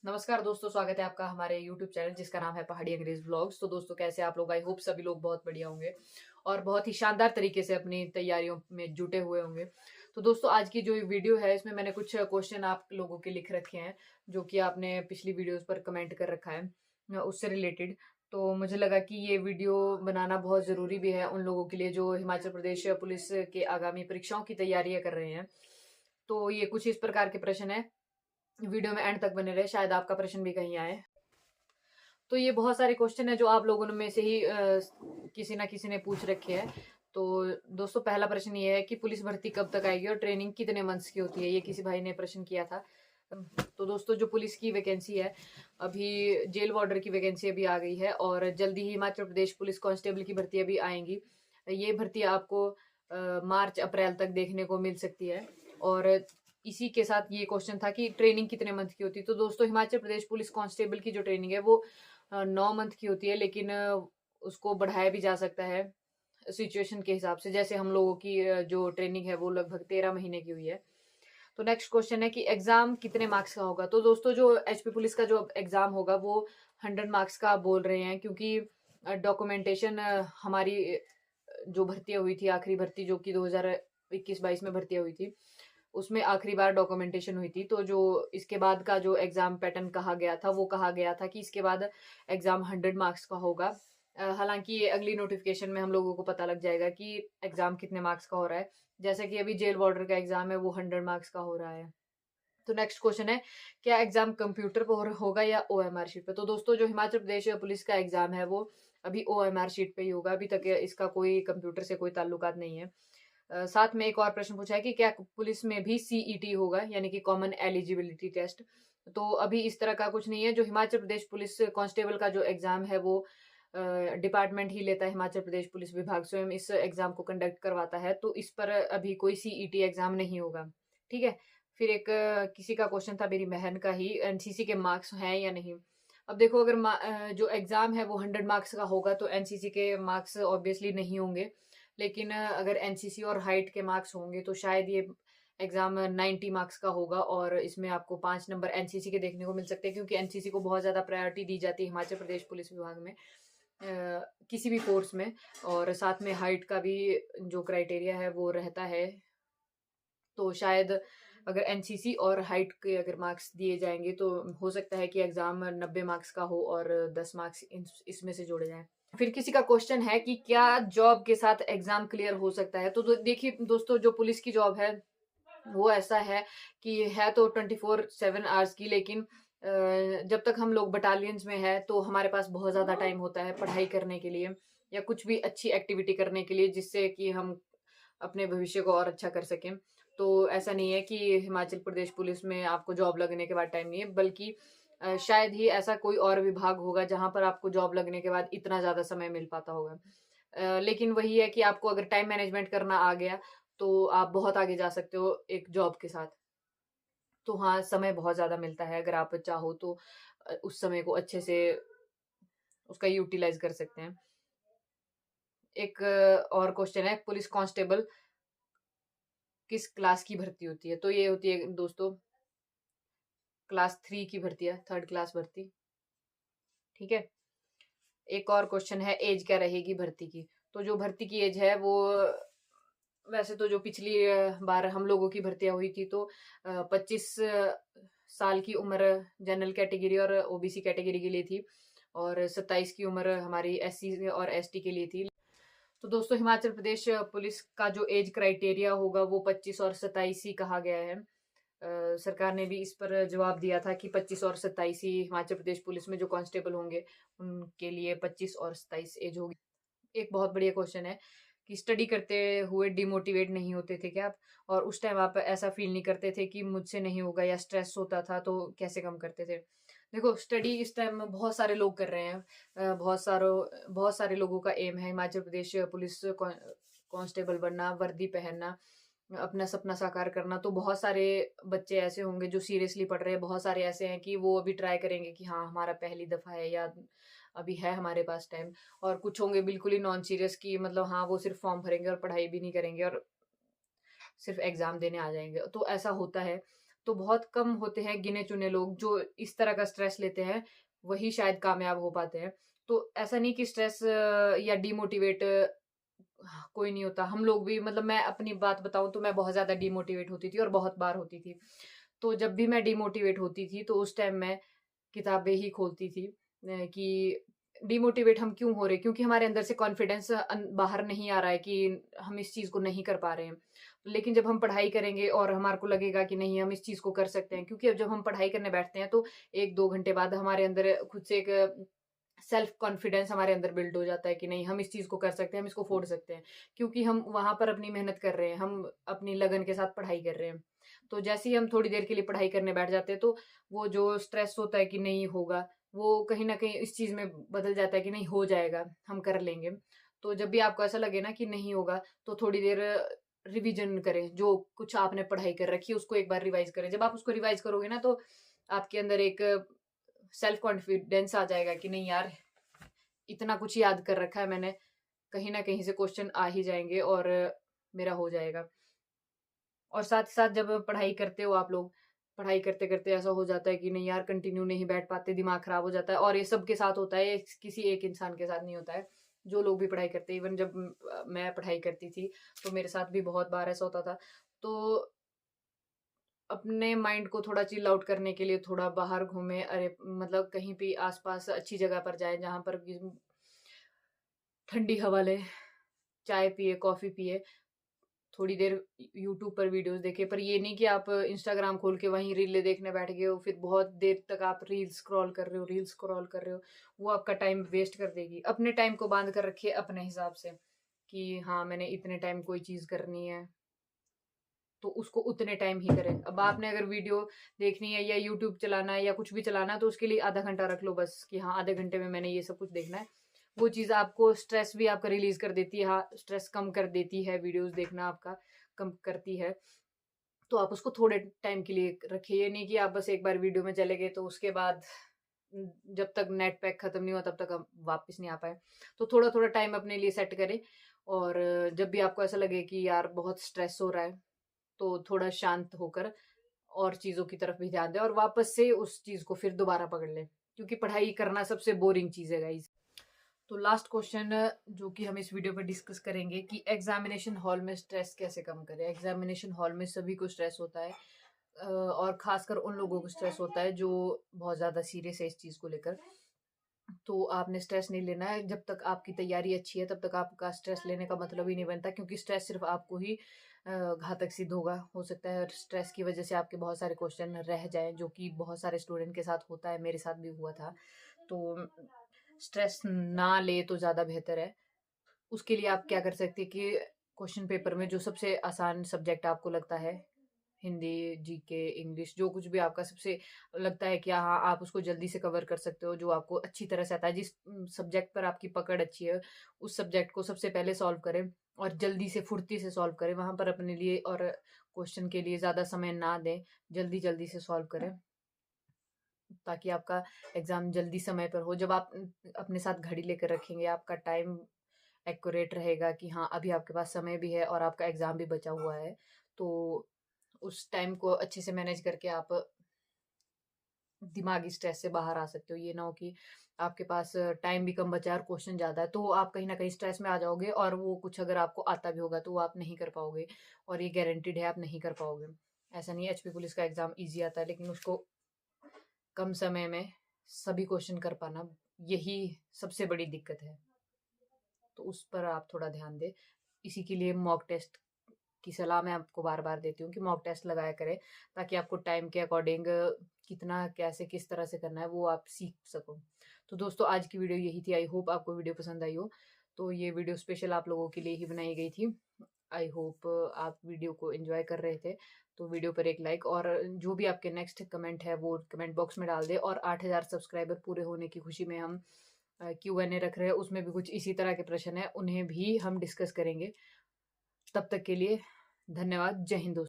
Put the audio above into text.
नमस्कार दोस्तों, स्वागत है आपका हमारे YouTube चैनल जिसका नाम है पहाड़ी अंग्रेज व्लॉग्स। तो दोस्तों, कैसे आप लोग? आई होप सभी लोग बहुत बढ़िया होंगे और बहुत ही शानदार तरीके से अपनी तैयारियों में जुटे हुए होंगे। तो दोस्तों, आज की जो वीडियो है इसमें मैंने कुछ क्वेश्चन आप लोगों के लिख रखे हैं जो कि आपने पिछली वीडियोस पर कमेंट कर रखा है उससे रिलेटेड। तो मुझे लगा कि ये वीडियो बनाना बहुत ज़रूरी भी है उन लोगों के लिए जो हिमाचल प्रदेश पुलिस के आगामी परीक्षाओं की तैयारियां कर रहे हैं। तो ये कुछ इस प्रकार के प्रश्न है, वीडियो में एंड तक बने रहे, शायद आपका प्रश्न भी कहीं आए। तो ये बहुत सारे क्वेश्चन है जो आप लोगों में से ही किसी ना किसी ने पूछ रखे हैं। तो दोस्तों, पहला प्रश्न ये है कि पुलिस भर्ती कब तक आएगी और ट्रेनिंग कितने मंथ्स की होती है, ये किसी भाई ने प्रश्न किया था। तो दोस्तों, जो पुलिस की वैकेंसी है, अभी जेल वार्डर की वैकेंसी अभी आ गई है और जल्दी ही हिमाचल प्रदेश पुलिस कांस्टेबल की भर्ती अभी आएंगी। ये भर्ती आपको मार्च अप्रैल तक देखने को मिल सकती है। और इसी के साथ ये क्वेश्चन था कि ट्रेनिंग कितने मंथ की होती है। तो दोस्तों, हिमाचल प्रदेश पुलिस कांस्टेबल की जो ट्रेनिंग है वो 9 मंथ की होती है, लेकिन उसको बढ़ाया भी जा सकता है सिचुएशन के हिसाब से। जैसे हम लोगों की जो ट्रेनिंग है वो लगभग 13 महीने की हुई है। तो नेक्स्ट क्वेश्चन है कि एग्जाम कितने मार्क्स का होगा। तो दोस्तों, जो एचपी पुलिस का जो एग्जाम होगा वो 100 मार्क्स का बोल रहे हैं, क्योंकि डॉक्यूमेंटेशन हमारी जो भर्तियां हुई थी, आखिरी भर्ती जो कि 2021-22 में भर्तियां हुई थी, उसमें आखिरी बार डॉक्यूमेंटेशन हुई थी। तो जो इसके बाद का जो एग्जाम पैटर्न कहा गया था वो कहा गया था कि इसके बाद एग्जाम 100 मार्क्स का होगा। हालांकि ये अगली नोटिफिकेशन में हम लोगों को पता लग जाएगा कि एग्जाम कितने मार्क्स का हो रहा है। जैसे कि अभी जेल वार्डर का एग्जाम है वो 100 मार्क्स का हो रहा है। तो नेक्स्ट क्वेश्चन है, क्या एग्जाम कंप्यूटर पर होगा या ओएमआर शीट पे। तो दोस्तों, जो हिमाचल प्रदेश पुलिस का एग्जाम है वो अभी ओएमआर शीट पे ही होगा। अभी तक इसका कोई कंप्यूटर से कोई ताल्लुकात नहीं है। साथ में एक और प्रश्न पूछा है कि क्या पुलिस में भी सीईटी होगा, यानी कि कॉमन एलिजिबिलिटी टेस्ट। तो अभी इस तरह का कुछ नहीं है। जो हिमाचल प्रदेश पुलिस कांस्टेबल का जो एग्जाम है वो डिपार्टमेंट ही लेता है। हिमाचल प्रदेश पुलिस विभाग स्वयं इस एग्जाम को कंडक्ट करवाता है, तो इस पर अभी कोई सीईटी एग्जाम नहीं होगा। ठीक है। फिर एक किसी का क्वेश्चन था, मेरी बहन का ही, एनसीसी के मार्क्स हैं या नहीं। अब देखो, अगर जो एग्जाम है वो 100 मार्क्स का होगा तो एनसीसी के मार्क्स ऑब्वियसली नहीं होंगे। लेकिन अगर एनसीसी और हाइट के मार्क्स होंगे तो शायद ये एग्जाम 90 मार्क्स का होगा और इसमें आपको 5 नंबर एनसीसी के देखने को मिल सकते हैं, क्योंकि एनसीसी को बहुत ज्यादा प्रायोरिटी दी जाती है हिमाचल प्रदेश पुलिस विभाग में, किसी भी फोर्स में। और साथ में हाइट का भी जो क्राइटेरिया है वो रहता है। तो शायद अगर एनसीसी और हाइट के अगर मार्क्स दिए जाएंगे तो हो सकता है कि एग्जाम 90 मार्क्स का हो और 10 मार्क्स इसमें से जोड़े जाएं। फिर किसी का क्वेश्चन है कि क्या जॉब के साथ एग्जाम क्लियर हो सकता है। तो देखिए दोस्तों, जो पुलिस की जॉब है वो ऐसा है कि है तो 24/7 आवर्स की, लेकिन जब तक हम लोग बटालियंस में है तो हमारे पास बहुत ज्यादा टाइम होता है पढ़ाई करने के लिए या कुछ भी अच्छी एक्टिविटी करने के लिए, जिससे कि हम अपने भविष्य को और अच्छा कर सकें। तो ऐसा नहीं है कि हिमाचल प्रदेश पुलिस में आपको जॉब लगने के बाद टाइम नहीं है, बल्कि शायद ही ऐसा कोई और विभाग होगा जहां पर आपको जॉब लगने के बाद इतना ज्यादा समय मिल पाता होगा। लेकिन वही है कि आपको अगर टाइम मैनेजमेंट करना आ गया तो आप बहुत आगे जा सकते हो एक जॉब के साथ। तो हाँ, समय बहुत ज्यादा मिलता है, अगर आप चाहो तो उस समय को अच्छे से उसका यूटिलाइज कर सकते हैं। एक और क्वेश्चन है, पुलिस कांस्टेबल किस क्लास की भर्ती होती है। तो ये होती है दोस्तों क्लास 3 की भर्ती है, 3rd क्लास भर्ती। ठीक है। एक और क्वेश्चन है, एज क्या रहेगी भर्ती की। तो जो भर्ती की एज है वो, वैसे तो जो पिछली बार हम लोगों की भर्तियां हुई थी तो 25 साल की उम्र जनरल कैटेगरी और ओबीसी कैटेगरी के लिए थी और 27 की उम्र हमारी एससी और एसटी के लिए थी। तो दोस्तों, हिमाचल प्रदेश पुलिस का जो एज क्राइटेरिया होगा वो 25 और 27 ही कहा गया है। सरकार ने भी इस पर जवाब दिया था कि 25 और 27 ही हिमाचल प्रदेश पुलिस में जो कांस्टेबल होंगे उनके लिए 25 और 27 एज होगी। एक बहुत बढ़िया क्वेश्चन है कि स्टडी करते हुए डिमोटिवेट नहीं होते थे क्या आप, और उस टाइम आप ऐसा फील नहीं करते थे कि मुझसे नहीं होगा या स्ट्रेस होता था, तो कैसे कम करते थे। देखो, स्टडी इस टाइम बहुत सारे लोग कर रहे हैं। बहुत सारे लोगों का एम है हिमाचल प्रदेश पुलिस कांस्टेबल बनना, वर्दी पहनना, अपना सपना साकार करना। तो बहुत सारे बच्चे ऐसे होंगे जो सीरियसली पढ़ रहे हैं, बहुत सारे ऐसे हैं कि वो अभी ट्राई करेंगे कि हाँ हमारा पहली दफा है या अभी है हमारे पास टाइम। और कुछ होंगे बिल्कुल ही नॉन सीरियस की, मतलब हाँ वो सिर्फ फॉर्म भरेंगे और पढ़ाई भी नहीं करेंगे और सिर्फ एग्जाम देने आ जाएंगे। तो ऐसा होता है। तो बहुत कम होते हैं गिने चुने लोग जो इस तरह का स्ट्रेस लेते हैं, वही शायद कामयाब हो पाते हैं। तो ऐसा नहीं कि स्ट्रेस या डिमोटिवेट कोई नहीं होता। हम लोग भी, मतलब मैं अपनी बात बताऊँ तो मैं बहुत ज़्यादा डिमोटिवेट होती थी और बहुत बार होती थी। तो जब भी मैं डिमोटिवेट होती थी तो उस टाइम मैं किताबें ही खोलती थी, कि डिमोटिवेट हम क्यों हो रहे हैं? क्योंकि हमारे अंदर से कॉन्फिडेंस बाहर नहीं आ रहा है कि हम इस चीज़ को नहीं कर पा रहे हैं। लेकिन जब हम पढ़ाई करेंगे और हमारे को लगेगा कि नहीं, हम इस चीज़ को कर सकते हैं, क्योंकि अब जब हम पढ़ाई करने बैठते हैं तो 1-2 घंटे बाद हमारे अंदर खुद से एक सेल्फ कॉन्फिडेंस हमारे अंदर बिल्ड हो जाता है कि नहीं, हम इस चीज़ को कर सकते हैं, हम इसको फोड़ सकते हैं। क्योंकि हम वहाँ पर अपनी मेहनत कर रहे हैं, हम अपनी लगन के साथ पढ़ाई कर रहे हैं। तो जैसे ही हम थोड़ी देर के लिए पढ़ाई करने बैठ जाते हैं तो वो जो स्ट्रेस होता है कि नहीं होगा, वो कहीं न कहीं इस चीज़ में बदल जाता है कि नहीं, हो जाएगा, हम कर लेंगे। तो जब भी आपको ऐसा लगे ना कि नहीं होगा, तो थोड़ी देर रिविज़न करें, जो कुछ आपने पढ़ाई कर रखी है उसको एक बार रिवाइज़ करें। जब आप उसको रिवाइज़ करोगे ना तो आपके अंदर एक सेल्फ कॉन्फिडेंस आ जाएगा कि नहीं यार, इतना कुछ याद कर रखा है मैंने, कहीं न कहीं से क्वेश्चन आ ही जाएँगे और मेरा हो जाएगा। और साथ ही साथ जब पढ़ाई करते हो आप लोग, पढ़ाई करते-करते ऐसा हो जाता है कि नहीं यार, कंटिन्यू नहीं बैठ पाते, दिमाग खराब हो जाता है, और ये सबके साथ होता है, ये किसी एक इंसान के साथ नहीं होता है। जो लोग भी पढ़ाई करते हैं, इवन जब मैं पढ़ाई करती थी, तो मेरे साथ भी बहुत बार ऐसा होता था। तो अपने माइंड को थोड़ा चिल आउट करने के लिए थोड़ा बाहर घूमें, अरे मतलब कहीं भी आस-पास अच्छी जगह पर जाएँ जहाँ पर कि ठंडी हवा लें, चाय पिए, कॉफ़ी पिए, थोड़ी देर यूट्यूब पर वीडियोज़ देखें, पर ये नहीं कि आप इंस्टाग्राम खोल के वहीं रीलें देखने बैठ गए हो, फिर बहुत देर तक आप रील्स स्क्रॉल कर रहे हो, वो आपका टाइम वेस्ट कर देगी। अपने टाइम को बाँध कर रखिए अपने हिसाब से, कि हाँ, मैंने इतने टाइम कोई चीज़ करनी है, तो उसको उतने टाइम ही करें। अब आपने अगर वीडियो देखनी है या यूट्यूब चलाना है या कुछ भी चलाना है, तो उसके लिए आधा घंटा रख लो बस, कि हाँ, आधे घंटे में मैंने ये सब कुछ देखना है। वो चीज़ आपको स्ट्रेस भी आपका रिलीज़ कर देती है, हाँ, स्ट्रेस कम कर देती है, वीडियोज़ देखना आपका कम करती है। तो आप उसको थोड़े टाइम के लिए रखिए, ये नहीं कि आप बस एक बार वीडियो में चले गए तो उसके बाद जब तक नेट पैक खत्म नहीं हुआ तब तक आप वापस नहीं आ पाए। तो थोड़ा-थोड़ा टाइम अपने लिए सेट करें, और जब भी आपको ऐसा लगे कि यार बहुत स्ट्रेस हो रहा है, तो थोड़ा शांत होकर और चीज़ों की तरफ भी ध्यान दें और वापस से उस चीज़ को फिर दोबारा पकड़ लें। क्योंकि पढ़ाई करना सबसे बोरिंग चीज़ है गाइज़। तो लास्ट क्वेश्चन जो कि हम इस वीडियो पे डिस्कस करेंगे कि एग्जामिनेशन हॉल में स्ट्रेस कैसे कम करें। एग्जामिनेशन हॉल में सभी को स्ट्रेस होता है, और खासकर उन लोगों को स्ट्रेस होता है जो बहुत ज़्यादा सीरियस है इस चीज़ को लेकर। तो आपने स्ट्रेस नहीं लेना है, जब तक आपकी तैयारी अच्छी है तब तक आपका स्ट्रेस लेने का मतलब ही नहीं बनता, क्योंकि स्ट्रेस सिर्फ आपको ही घातक सिद्ध होगा। हो सकता है स्ट्रेस की वजह से आपके बहुत सारे क्वेश्चन रह जाएँ, जो कि बहुत सारे स्टूडेंट के साथ होता है, मेरे साथ भी हुआ था। तो स्ट्रेस ना ले तो ज़्यादा बेहतर है। उसके लिए आप क्या कर सकते हैं कि क्वेश्चन पेपर में जो सबसे आसान सब्जेक्ट आपको लगता है, हिंदी, जीके, इंग्लिश, जो कुछ भी आपका सबसे लगता है कि हाँ, आप उसको जल्दी से कवर कर सकते हो, जो आपको अच्छी तरह से आता है, जिस सब्जेक्ट पर आपकी पकड़ अच्छी है, उस सब्जेक्ट को सबसे पहले सॉल्व करें और जल्दी से, फुर्ती से सॉल्व करें। वहाँ पर अपने लिए और क्वेश्चन के लिए ज़्यादा समय ना दें, जल्दी-जल्दी से सॉल्व करें, ताकि आपका एग्ज़ाम जल्दी समय पर हो। जब आप अपने साथ घड़ी लेकर रखेंगे, आपका टाइम एक्यूरेट रहेगा कि हाँ, अभी आपके पास समय भी है और आपका एग्ज़ाम भी बचा हुआ है, तो उस टाइम को अच्छे से मैनेज करके आप दिमागी स्ट्रेस से बाहर आ सकते हो। ये ना हो कि आपके पास टाइम भी कम बचा है और क्वेश्चन ज़्यादा है, तो आप कहीं न कहीं स्ट्रेस में आ जाओगे और वो कुछ अगर आपको आता भी होगा, तो वो आप नहीं कर पाओगे, और ये गारंटीड है आप नहीं कर पाओगे। ऐसा नहीं है, एचपी पुलिस का एग्ज़ाम ईज़ी आता है, लेकिन उसको कम समय में सभी क्वेश्चन कर पाना, यही सबसे बड़ी दिक्कत है। तो उस पर आप थोड़ा ध्यान दें। इसी के लिए मॉक टेस्ट की सलाह मैं आपको बार-बार देती हूँ कि मॉक टेस्ट लगाया करें, ताकि आपको टाइम के अकॉर्डिंग कितना, कैसे, किस तरह से करना है, वो आप सीख सको। तो दोस्तों, आज की वीडियो यही थी। आई होप आपको वीडियो पसंद आई हो। तो ये वीडियो स्पेशल आप लोगों के लिए ही बनाई गई थी। आई होप आप वीडियो को एन्जॉय कर रहे थे। तो वीडियो पर एक लाइक, और जो भी आपके नेक्स्ट कमेंट है वो कमेंट बॉक्स में डाल दें, और 8000 सब्सक्राइबर पूरे होने की खुशी में हम क्यू&ए रख रहे हैं, उसमें भी कुछ इसी तरह के प्रश्न हैं, उन्हें भी हम डिस्कस करेंगे। तब तक के लिए धन्यवाद। जय हिंद दोस्तों।